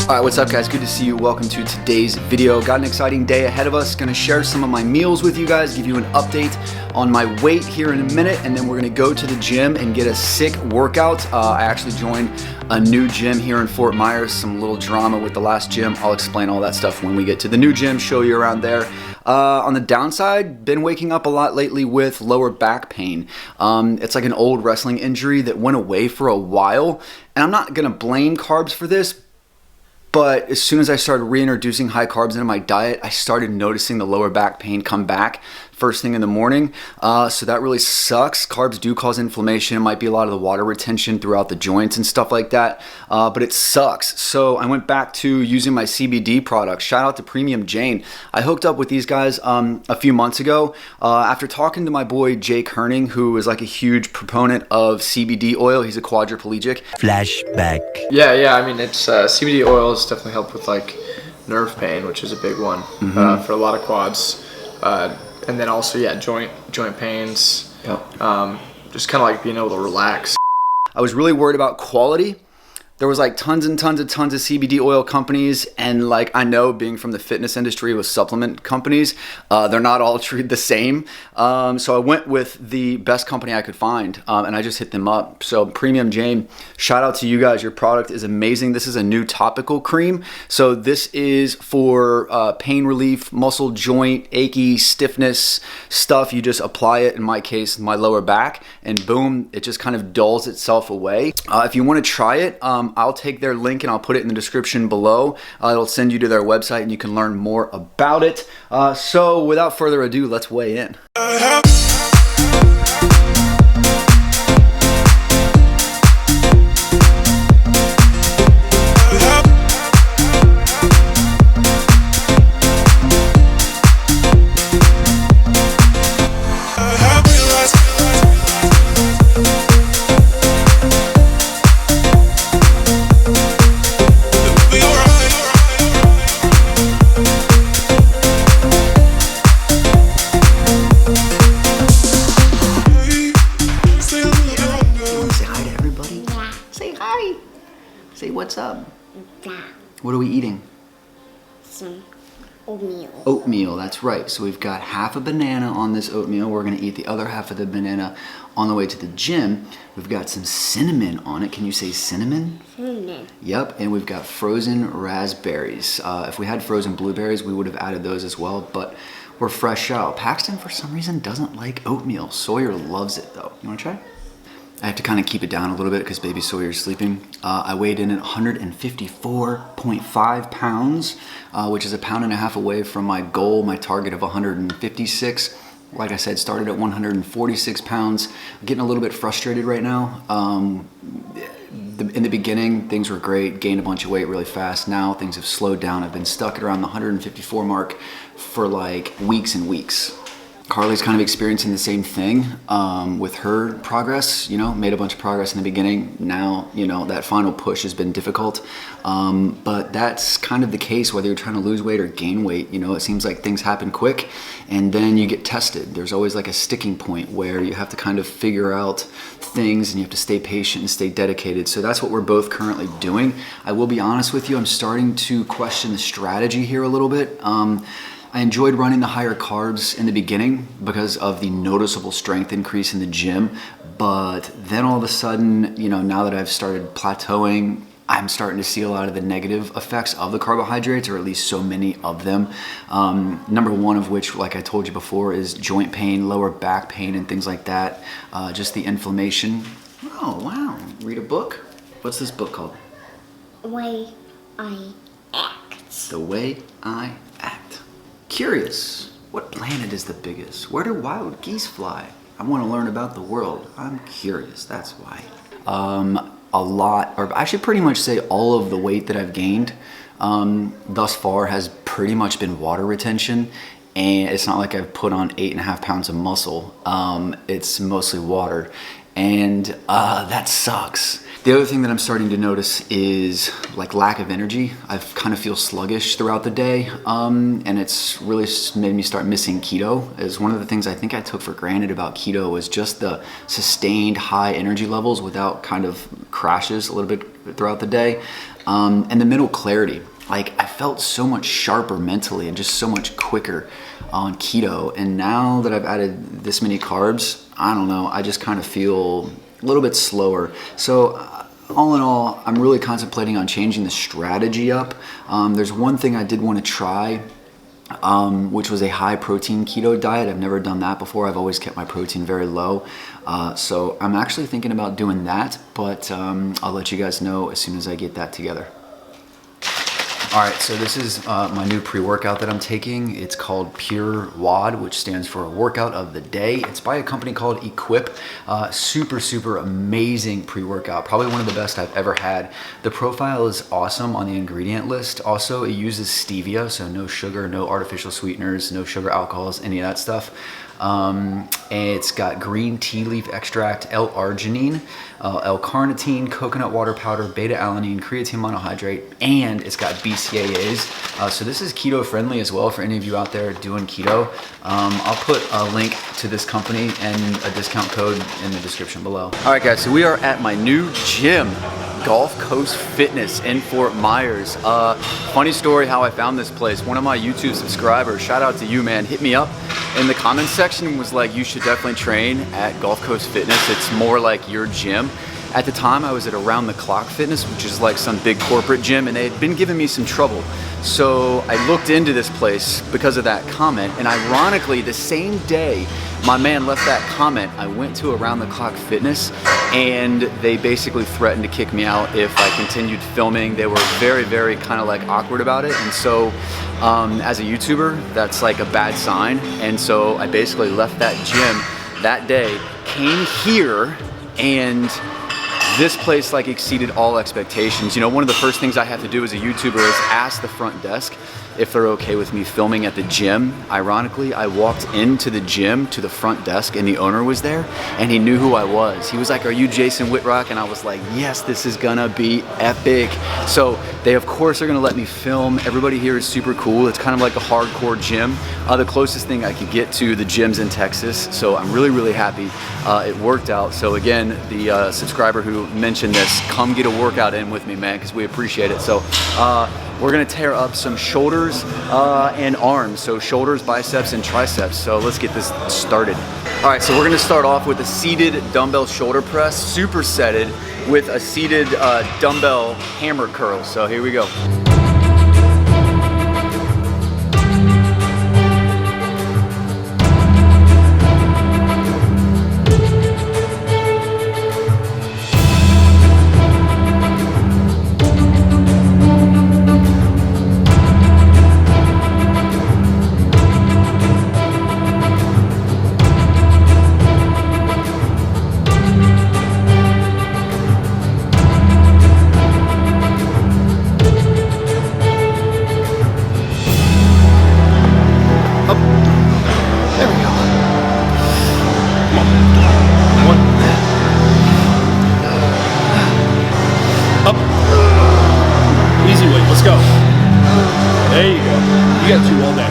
Alright, what's up guys? Good to see you. Welcome to today's video. Got an exciting day ahead of us. Gonna share some of my meals with you guys, give you an update on my weight here in a minute, and then we're gonna go to the gym and get a sick workout. I actually joined a new gym here in Fort Myers. Some little drama with the last gym. I'll explain all that stuff when we get to the new gym, show you around there. On the downside, been waking up a lot lately with lower back pain. It's like an old wrestling injury that went away for a while, and I'm not gonna blame carbs for this, but as soon as I started reintroducing high carbs into my diet, I started noticing the lower back pain come back first thing in the morning. So that really sucks. Carbs do cause inflammation. It might be a lot of the water retention throughout the joints and stuff like that, but it sucks. So I went back to using my CBD products. Shout out to Premium Jane. I hooked up with these guys a few months ago after talking to my boy Jake Herning, who is like a huge proponent of CBD oil. He's a quadriplegic. Flashback. Yeah. I mean, it's CBD oils definitely help with like nerve pain, which is a big one for a lot of quads. And then also, joint pains. Yep. Just kind of like being able to relax. I was really worried about quality. There was like tons of CBD oil companies, and like I know, being from the fitness industry with supplement companies, they're not all treated the same. So I went with the best company I could find, and I just hit them up. So Premium Jane, shout out to you guys. Your product is amazing. This is a new topical cream. So this is for pain relief, muscle, joint, achy, stiffness stuff. You just apply it, in my case, my lower back, and boom, it just kind of dulls itself away. If you want to try it, I'll take their link and I'll put it in the description below. It'll send you to their website and you can learn more about it. So without further ado, let's weigh in. Say what's up. Yeah. What are we eating? Some oatmeal. Oatmeal, that's right. So we've got half a banana on this oatmeal. We're gonna eat the other half of the banana on the way to the gym. We've got some cinnamon on it. Can you say cinnamon? Cinnamon. Yep, and we've got frozen raspberries. If we had frozen blueberries, we would have added those as well, but we're fresh out. Paxton, for some reason, doesn't like oatmeal. Sawyer loves it though. You wanna try? I have to kind of keep it down a little bit because baby Sawyer's sleeping. I weighed in at 154.5 pounds, which is a pound and a half away from my goal, my target of 156. Like I said, started at 146 pounds. I'm getting a little bit frustrated right now. In the beginning, things were great, gained a bunch of weight really fast. Now things have slowed down. I've been stuck at around the 154 mark for like weeks and weeks. Carly's kind of experiencing the same thing with her progress, made a bunch of progress in the beginning. Now, that final push has been difficult. But that's kind of the case whether you're trying to lose weight or gain weight. It seems like things happen quick and then you get tested. There's always like a sticking point where you have to kind of figure out things and you have to stay patient and stay dedicated. So that's what we're both currently doing. I will be honest with you, I'm starting to question the strategy here a little bit. I enjoyed running the higher carbs in the beginning because of the noticeable strength increase in the gym. But then all of a sudden, now that I've started plateauing, I'm starting to see a lot of the negative effects of the carbohydrates, or at least so many of them. Number one of which, like I told you before, is joint pain, lower back pain, and things like that. Just the inflammation. Oh, wow. Read a book? What's this book called? The Way I Act. The Way I Act. Curious, what planet is the biggest? Where do wild geese fly? I want to learn about the world. I'm curious, that's why. A lot, or I should pretty much say all of the weight that I've gained thus far has pretty much been water retention. And it's not like I've put on 8.5 pounds of muscle. It's mostly water. And that sucks. The other thing that I'm starting to notice is like lack of energy. I kind of feel sluggish throughout the day, and it's really made me start missing keto. As one of the things I think I took for granted about keto was just the sustained high energy levels without kind of crashes a little bit throughout the day, and the mental clarity. Like I felt so much sharper mentally and just so much quicker on keto. And now that I've added this many carbs, I don't know, I just kind of feel a little bit slower. So all in all, I'm really contemplating on changing the strategy up. There's one thing I did want to try, which was a high protein keto diet. I've never done that before. I've always kept my protein very low. So I'm actually thinking about doing that, but I'll let you guys know as soon as I get that together. All right, so this is my new pre-workout that I'm taking. It's called Pure WOD, which stands for Workout of the Day. It's by a company called Equip. Super amazing pre-workout. Probably one of the best I've ever had. The profile is awesome on the ingredient list. Also, it uses stevia, so no sugar, no artificial sweeteners, no sugar alcohols, any of that stuff. And it's got green tea leaf extract, L-arginine, L-carnitine, coconut water powder, beta-alanine, creatine monohydrate, and it's got BCAAs. So this is keto friendly as well for any of you out there doing keto. I'll put a link to this company and a discount code in the description below. All right, guys, so we are at my new gym, Gulf Coast Fitness in Fort Myers. Funny story how I found this place. One of my YouTube subscribers, shout out to you, man, hit me up in the comments section and was like, you should definitely train at Gulf Coast Fitness. It's more like your gym. At the time, I was at Around the Clock Fitness, which is like some big corporate gym, and they had been giving me some trouble. So I looked into this place because of that comment, and ironically, the same day my man left that comment, I went to Around the Clock Fitness, and they basically threatened to kick me out if I continued filming. They were very kind of like awkward about it, and so as a YouTuber, that's like a bad sign. And so I basically left that gym that day, came here, and this place like exceeded all expectations. You know, one of the first things I have to do as a YouTuber is ask the front desk if they're okay with me filming at the gym. Ironically, I walked into the gym to the front desk and the owner was there and he knew who I was. He was like, "Are you Jason Wittrock?" And I was like, "Yes, this is gonna be epic." So they of course are gonna let me film. Everybody here is super cool. It's kind of like a hardcore gym. The closest thing I could get to the gyms in Texas. So I'm really happy it worked out. So again, the subscriber who mentioned this, come get a workout in with me, man, because we appreciate it. So we're gonna tear up some shoulders and arms. So shoulders, biceps, and triceps. So let's get this started. All right, so we're gonna start off with a seated dumbbell shoulder press, supersetted with a seated dumbbell hammer curl. So here we go. You got two all day.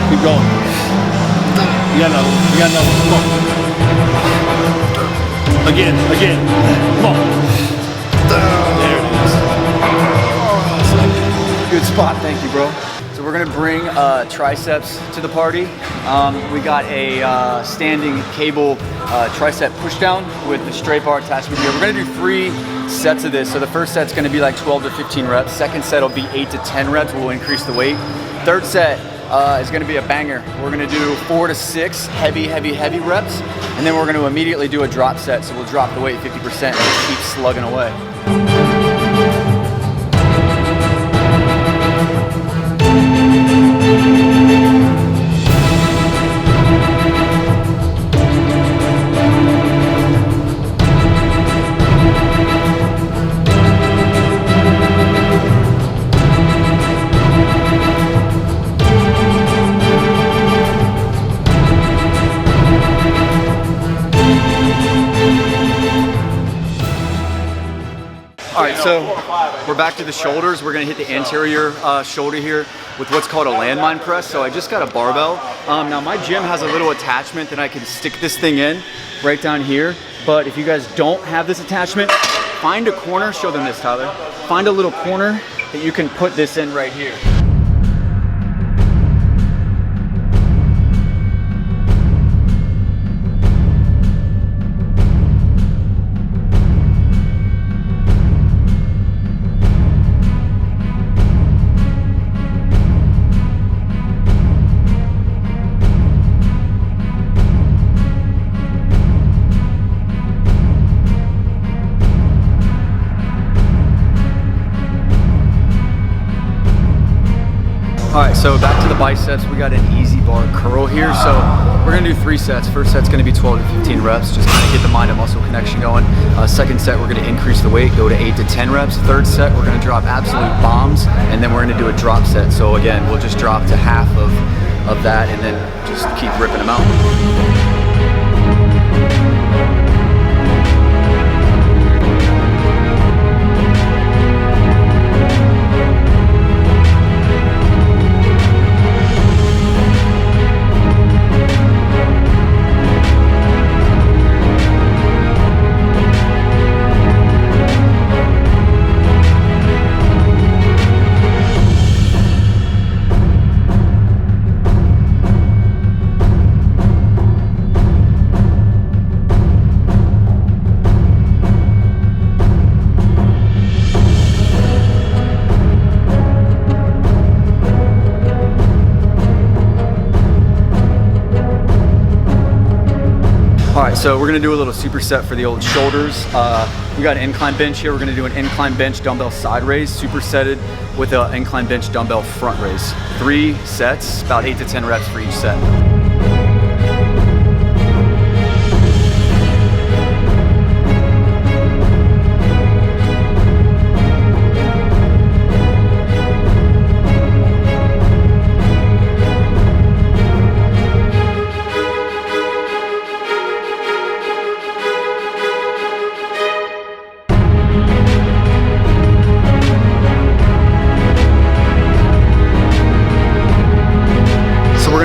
Keep going. You got another one. You got another one. Come on. Again. Come on. There it is. Good spot, thank you, bro. So we're gonna bring triceps to the party. We got a standing cable tricep pushdown with the straight bar attachment here. We're gonna do 3 sets of this. So the first set's gonna be like 12 to 15 reps. Second set will be 8 to 10 reps. We'll increase the weight. Third set is gonna be a banger. We're gonna do 4 to 6 heavy reps. And then we're gonna immediately do a drop set. So we'll drop the weight 50% and just keep slugging away. All right, so we're back to the shoulders. We're gonna hit the anterior shoulder here with what's called a landline press. So I just got a barbell. Now my gym has a little attachment that I can stick this thing in right down here. But if you guys don't have this attachment, find a corner, show them this, Tyler. Find a little corner that you can put this in right here. All right, so back to the biceps. We got an easy bar curl here. So we're gonna do 3 sets. First set's gonna be 12 to 15 reps, just kind of get the mind and muscle connection going. Second set, we're gonna increase the weight, go to 8 to 10 reps. Third set, we're gonna drop absolute bombs, and then we're gonna do a drop set. So again, we'll just drop to half of that, and then just keep ripping them out. All right, so we're gonna do a little superset for the old shoulders. We got an incline bench here. We're gonna do an incline bench dumbbell side raise, supersetted with an incline bench dumbbell front raise. 3 sets, about 8 to 10 reps for each set.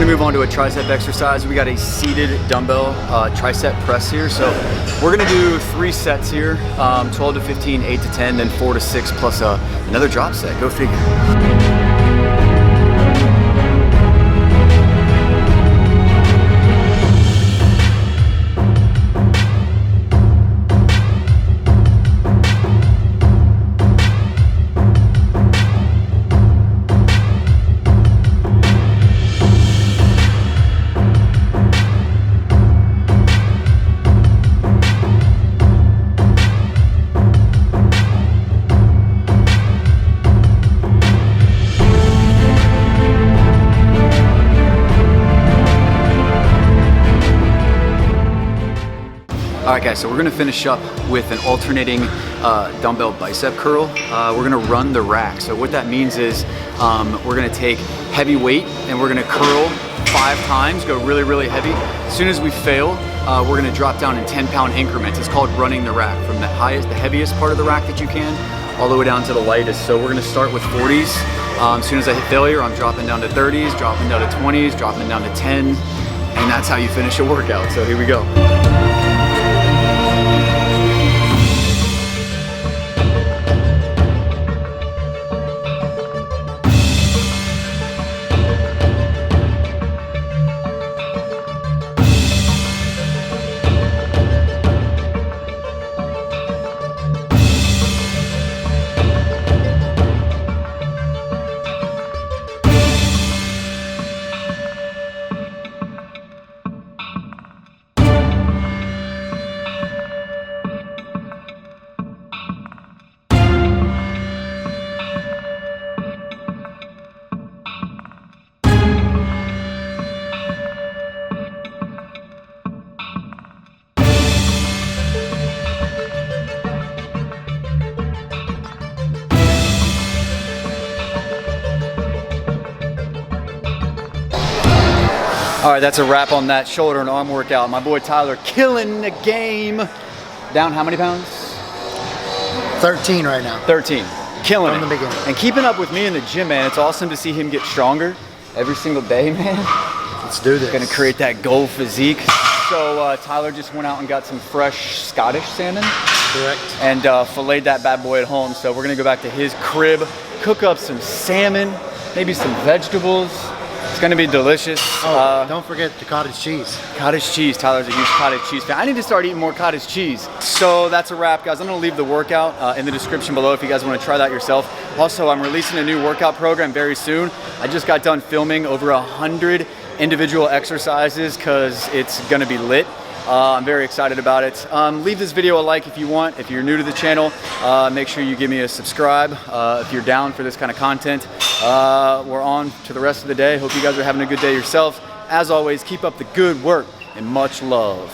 Move on to a tricep exercise. We got a seated dumbbell tricep press here. So we're gonna do 3 sets here, 12 to 15, 8 to 10, then 4 to 6 plus another drop set. Go figure. All right guys, so we're gonna finish up with an alternating dumbbell bicep curl. We're gonna run the rack. So what that means is we're gonna take heavy weight and we're gonna curl 5 times, go really, really heavy. As soon as we fail, we're gonna drop down in 10-pound increments. It's called running the rack, from the heaviest part of the rack that you can, all the way down to the lightest. So we're gonna start with 40s. As soon as I hit failure, I'm dropping down to 30s, dropping down to 20s, dropping down to 10, and that's how you finish a workout. So here we go. All right, that's a wrap on that shoulder and arm workout. My boy Tyler killing the game. Down how many pounds? 13 right now. 13. Killing From it. the beginning. And keeping up with me in the gym, man. It's awesome to see him get stronger every single day, man. Let's do this. Gonna create that goal physique. So Tyler just went out and got some fresh Scottish salmon. Correct. And filleted that bad boy at home. So we're gonna go back to his crib, cook up some salmon, maybe some vegetables. It's gonna be delicious. Oh, don't forget the cottage cheese. Cottage cheese. Tyler's a huge cottage cheese fan. I need to start eating more cottage cheese. So that's a wrap, guys. I'm gonna leave the workout in the description below if you guys wanna try that yourself. Also, I'm releasing a new workout program very soon. I just got done filming over 100 individual exercises because it's gonna be lit. I'm very excited about it. Leave this video a like if you want. If you're new to the channel, make sure you give me a subscribe if you're down for this kind of content. We're on to the rest of the day. Hope you guys are having a good day yourself. As always, keep up the good work and much love.